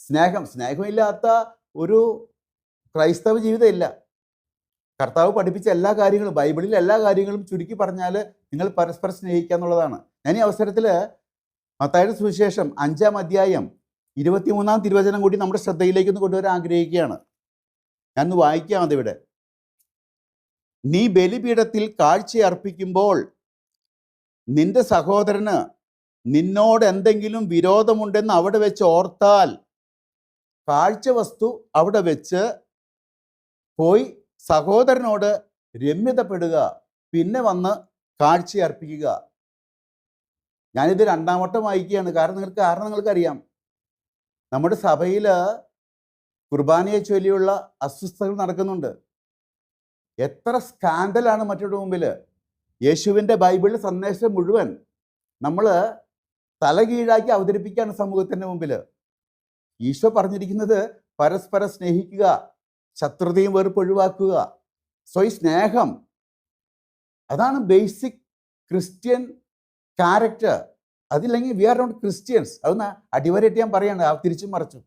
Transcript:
സ്നേഹമില്ലാത്ത ഒരു ക്രൈസ്തവ ജീവിതം ഇല്ല. കർത്താവ് പഠിപ്പിച്ച എല്ലാ കാര്യങ്ങളും, ബൈബിളിലെ എല്ലാ കാര്യങ്ങളും ചുരുക്കി പറഞ്ഞാൽ നിങ്ങൾ പരസ്പരം സ്നേഹിക്കുക എന്നുള്ളതാണ്. ഞാൻ ഈ അവസരത്തിൽ മത്തായിയുടെ സുവിശേഷം 5-ാം അധ്യായം 23-ാം തിരുവചനം കൂടി നമ്മുടെ ശ്രദ്ധയിലേക്ക് ഒന്ന് കൊണ്ടുവരാൻ ആഗ്രഹിക്കുകയാണ്. ഞാനൊന്ന് വായിക്കാം അതിവിടെ. നീ ബലിപീഠത്തിൽ കാഴ്ചയർപ്പിക്കുമ്പോൾ നിന്റെ സഹോദരന് നിന്നോട് എന്തെങ്കിലും വിരോധമുണ്ടെന്ന് അവിടെ വെച്ച് ഓർത്താൽ കാഴ്ച വസ്തു അവിടെ വെച്ച് പോയി സഹോദരനോട് രമ്യതപ്പെടുക, പിന്നെ വന്ന് കാഴ്ചയർപ്പിക്കുക. ഞാനിത് 2-ാം വട്ടം വായിക്കുകയാണ്. കാരണം നിങ്ങൾക്കറിയാം, നമ്മുടെ സഭയിൽ കുർബാനയെ ചൊല്ലിയുള്ള അസ്വസ്ഥതകൾ നടക്കുന്നുണ്ട്. എത്ര സ്കാൻഡലാണ് മറ്റൊരു മുമ്പിൽ. യേശുവിൻ്റെ ബൈബിളിലെ സന്ദേശം മുഴുവൻ നമ്മൾ തലകീഴാക്കി അവതരിപ്പിക്കുകയാണ് സമൂഹത്തിൻ്റെ മുമ്പിൽ. ഈശോ പറഞ്ഞിരിക്കുന്നത് പരസ്പരം സ്നേഹിക്കുക, ശത്രുതയും വെറുപ്പ് ഒഴിവാക്കുക. സോ ഈ സ്നേഹം, അതാണ് ബേസിക് ക്രിസ്ത്യൻ ക്യാരക്ടർ. അതില്ലെങ്കിൽ വി ആർ നോട്ട് ക്രിസ്ത്യൻസ്. അതൊന്ന് അടിവരയിട്ട് ഞാൻ പറയാണ്, തിരിച്ചും മറിച്ചും.